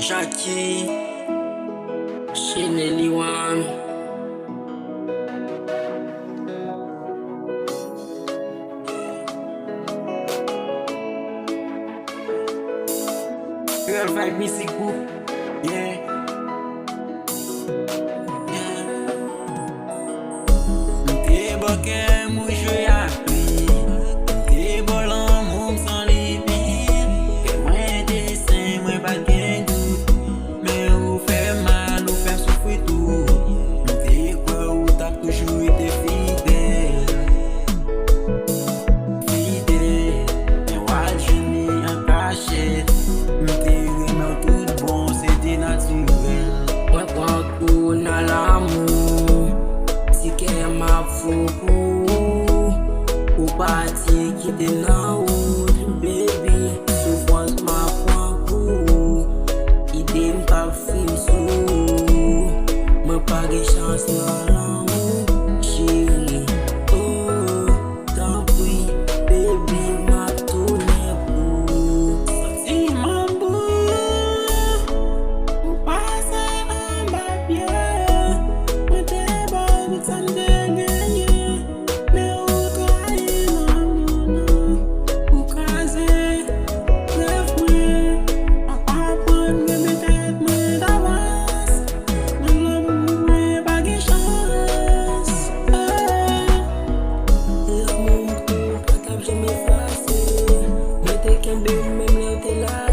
Jacky, chenely one. Girl vibe music group, yeah. Te boke mou Jacky, te bolan mou sans limite. Que mwen desen mwen pa gen doute, men ou fè mal, ou fè souffrir tout. Te kwa ou tap toujou ete fidèle, men wal jeni an cachette. Te remen tout bon, c'était naturel. Mwen kwa kou nan l'amou, si ke ma foukou, ou pati ki te nan wout. Baby, soufrans ma pran kou, ide m ka fin sou. Mwen pa ge chans nan l'amou, chéri. Oh, tan pri, baby, ma toune pou. Santiman pou, ou pase an ba pye. Mwen te bon, san te genye, me ou trahi nan moun. Ou kaze, ref mwen, an apon gen me tet mwen davans. Nan l'amou mwen pa ge chans. L'amou mwen kou, pa tap jeme fase. Mwen te kembe mwen le ou te la.